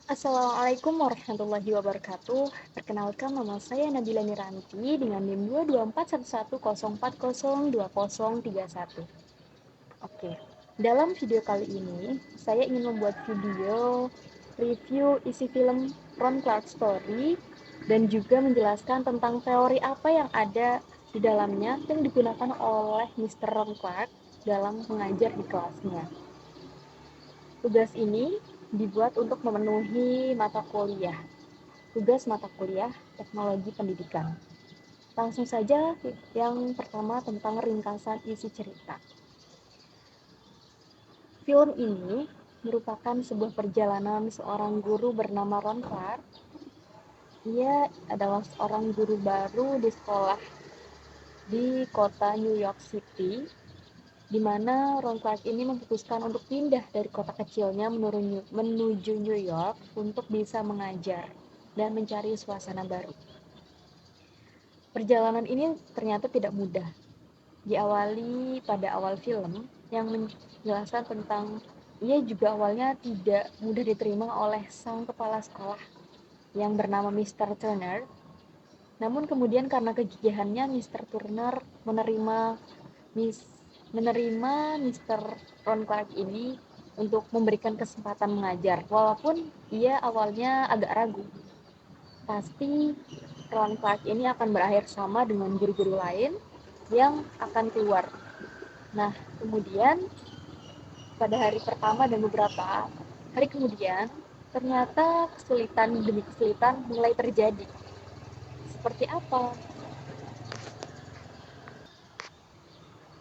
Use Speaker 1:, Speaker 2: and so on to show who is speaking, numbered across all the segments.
Speaker 1: Assalamualaikum warahmatullahi wabarakatuh. Perkenalkan, nama saya Nabila Miranti dengan NIM 2241104002031. Oke, dalam video kali ini saya ingin membuat video review isi film Ron Clark Story dan juga menjelaskan tentang teori apa yang ada di dalamnya yang digunakan oleh Mr. Ron Clark dalam mengajar di kelasnya. Tugas ini dibuat untuk memenuhi mata kuliah. Tugas mata kuliah Teknologi Pendidikan. Langsung saja yang pertama tentang ringkasan isi cerita. Film ini merupakan sebuah perjalanan seorang guru bernama Ron Clark. Ia adalah seorang guru baru di sekolah di kota New York City, di mana Ron Clark ini memutuskan untuk pindah dari kota kecilnya menuju New York untuk bisa mengajar dan mencari suasana baru. Perjalanan ini ternyata tidak mudah. Diawali pada awal film yang menjelaskan tentang ia juga awalnya tidak mudah diterima oleh sang kepala sekolah yang bernama Mr. Turner. Namun kemudian karena kegigihannya Mr. Turner menerima Mr. Ron Clark ini untuk memberikan kesempatan mengajar, walaupun ia awalnya agak ragu. Pasti Ron Clark ini akan berakhir sama dengan guru-guru lain yang akan keluar. Nah, kemudian pada hari pertama dan beberapa hari kemudian, ternyata kesulitan demi kesulitan mulai terjadi. Seperti apa?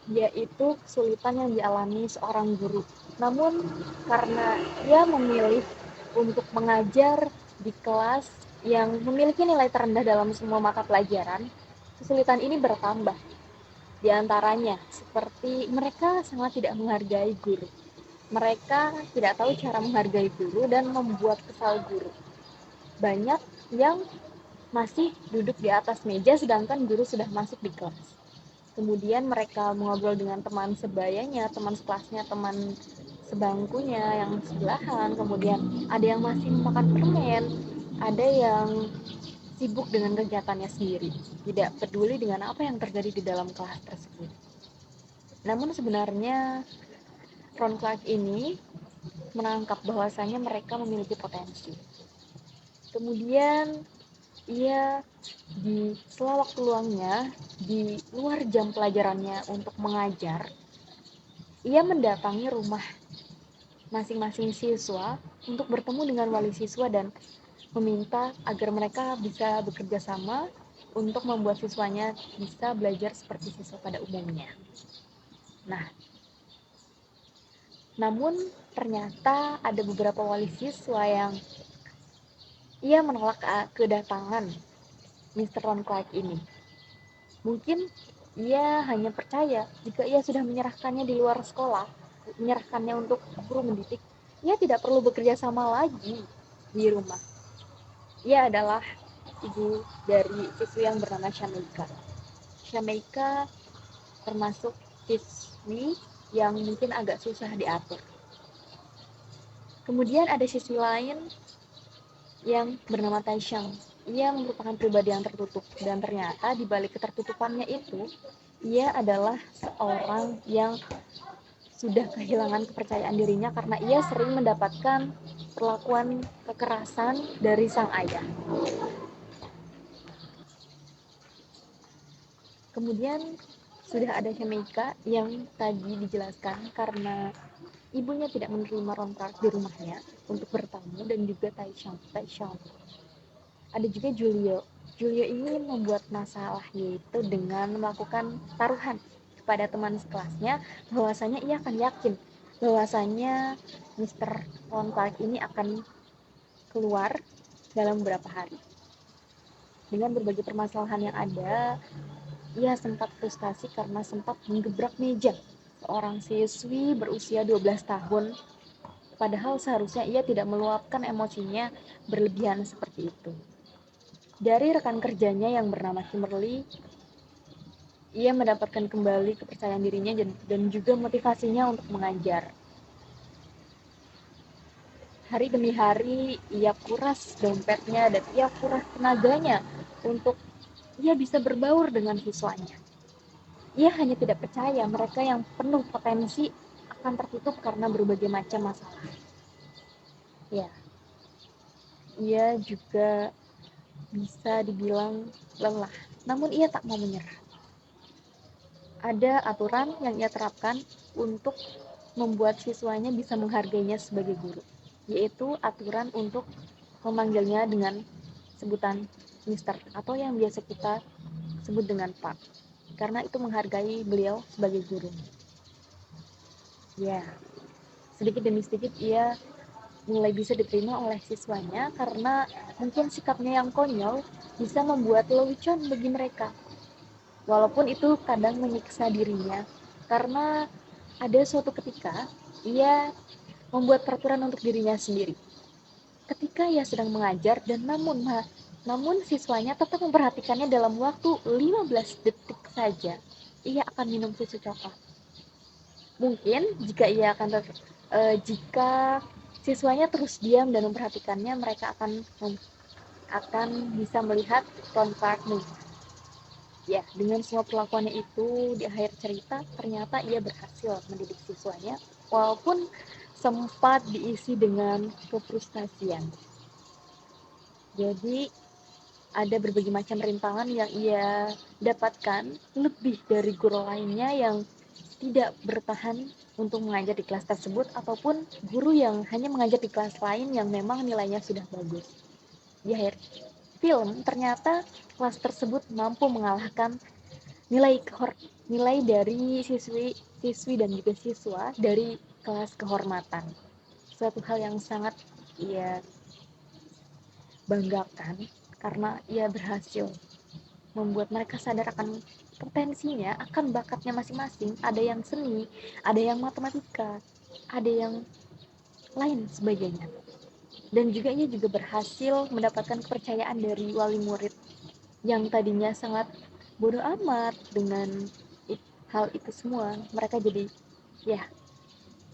Speaker 1: Yaitu kesulitan yang dialami seorang guru. Namun karena ia memilih untuk mengajar di kelas yang memiliki nilai terendah dalam semua mata pelajaran, kesulitan ini bertambah. Di antaranya, seperti mereka sangat tidak menghargai guru. Mereka tidak tahu cara menghargai guru dan membuat kesal guru. Banyak yang masih duduk di atas meja sedangkan guru sudah masuk di kelas. Kemudian mereka mengobrol dengan teman sebayanya, teman sekelasnya, teman sebangkunya yang sebelahan. Kemudian ada yang masih makan permen, ada yang sibuk dengan kegiatannya sendiri, tidak peduli dengan apa yang terjadi di dalam kelas tersebut. Namun sebenarnya Ron Clark ini menangkap bahwasanya mereka memiliki potensi. Kemudian ia di sela waktu luangnya di luar jam pelajarannya untuk mengajar, ia mendatangi rumah masing-masing siswa untuk bertemu dengan wali siswa dan meminta agar mereka bisa bekerja sama untuk membuat siswanya bisa belajar seperti siswa pada umumnya. Nah, namun ternyata ada beberapa wali siswa yang ia menolak kedatangan Mr. Ron Clark ini. Mungkin ia hanya percaya jika ia sudah menyerahkannya di luar sekolah, menyerahkannya untuk guru mendidik, ia tidak perlu bekerja sama lagi di rumah. Ia adalah ibu dari siswi yang bernama Shameika. Shameika termasuk siswi yang mungkin agak susah diatur. Kemudian ada siswi lain yang bernama Taishang. Ia merupakan pribadi yang tertutup dan ternyata di balik ketertutupannya itu, ia adalah seorang yang sudah kehilangan kepercayaan dirinya karena ia sering mendapatkan perlakuan kekerasan dari sang ayah. Kemudian sudah ada Hemika yang tadi dijelaskan karena ibunya tidak menerima Ron Clark di rumahnya untuk bertamu, dan juga Taishang. Ada juga Julio. Julio ini membuat masalah yaitu dengan melakukan taruhan kepada teman sekelasnya bahwasanya ia akan yakin bahwasanya Mr. Ron Clark ini akan keluar dalam beberapa hari. Dengan berbagai permasalahan yang ada, ia sempat frustasi karena sempat menggebrak meja seorang siswi berusia 12 tahun, padahal seharusnya ia tidak meluapkan emosinya berlebihan seperti itu. Dari rekan kerjanya yang bernama Kimberly, ia mendapatkan kembali kepercayaan dirinya dan juga motivasinya untuk mengajar. Hari demi hari ia kuras dompetnya dan ia kuras tenaganya untuk ia bisa berbaur dengan siswanya. Ia hanya tidak percaya mereka yang penuh potensi akan tertutup karena berbagai macam masalah. Ya, ia juga bisa dibilang lelah, namun ia tak mau menyerah. Ada aturan yang ia terapkan untuk membuat siswanya bisa menghargainya sebagai guru, yaitu aturan untuk memanggilnya dengan sebutan Mister atau yang biasa kita sebut dengan Pak, karena itu menghargai beliau sebagai guru. Ya, sedikit demi sedikit ia mulai bisa diterima oleh siswanya karena mungkin sikapnya yang konyol bisa membuat lelucon bagi mereka. Walaupun itu kadang menyiksa dirinya karena ada suatu ketika ia membuat peraturan untuk dirinya sendiri. Ketika ia sedang mengajar dan namun siswanya tetap memperhatikannya dalam waktu 15 detik saja, ia akan minum susu coklat. Mungkin jika siswanya terus diam dan memperhatikannya, mereka akan bisa melihat Ron Parkney. Ya, dengan semua perlakuannya itu di akhir cerita ternyata ia berhasil mendidik siswanya walaupun sempat diisi dengan kefrustasian. Jadi ada berbagai macam rintangan yang ia dapatkan lebih dari guru lainnya yang tidak bertahan untuk mengajar di kelas tersebut ataupun guru yang hanya mengajar di kelas lain yang memang nilainya sudah bagus. Di akhir film ternyata kelas tersebut mampu mengalahkan nilai nilai dari siswi dan juga siswa dari kelas kehormatan. Suatu hal yang sangat ia banggakan karena ia berhasil membuat mereka sadar akan potensinya, akan bakatnya masing-masing. Ada yang seni, ada yang matematika, ada yang lain sebagainya. Dan juga ia juga berhasil mendapatkan kepercayaan dari wali murid yang tadinya sangat bodoh amat dengan hal itu semua. Mereka jadi, ya,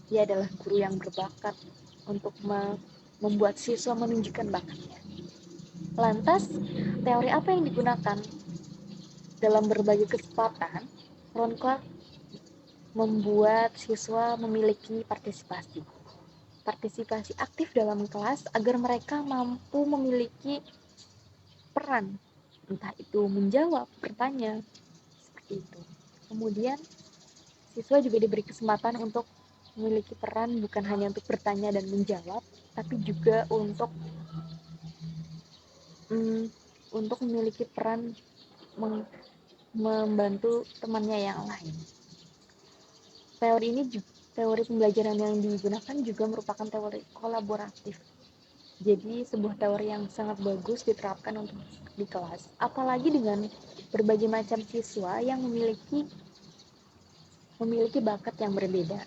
Speaker 1: dia adalah guru yang berbakat untuk membuat siswa menunjukkan bakatnya. Lantas, teori apa yang digunakan? Dalam berbagai kesempatan, Ron Clark membuat siswa memiliki partisipasi aktif dalam kelas agar mereka mampu memiliki peran, entah itu menjawab, bertanya, seperti itu. Kemudian, siswa juga diberi kesempatan untuk memiliki peran bukan hanya untuk bertanya dan menjawab, tapi juga mm, untuk memiliki peran membantu temannya yang lain. Teori ini juga, teori pembelajaran yang digunakan juga merupakan teori kolaboratif. Jadi sebuah teori yang sangat bagus diterapkan untuk di kelas, apalagi dengan berbagai macam siswa yang memiliki bakat yang berbeda.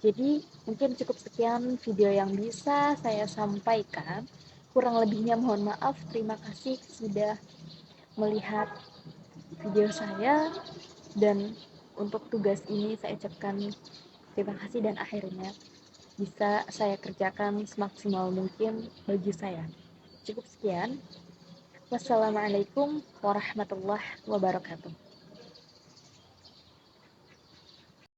Speaker 1: Jadi mungkin cukup sekian video yang bisa saya sampaikan. Kurang lebihnya mohon maaf. Terima kasih sudah melihat video saya, dan untuk tugas ini saya ucapkan terima kasih dan akhirnya bisa saya kerjakan semaksimal mungkin bagi saya. Cukup sekian. Wassalamualaikum warahmatullahi wabarakatuh.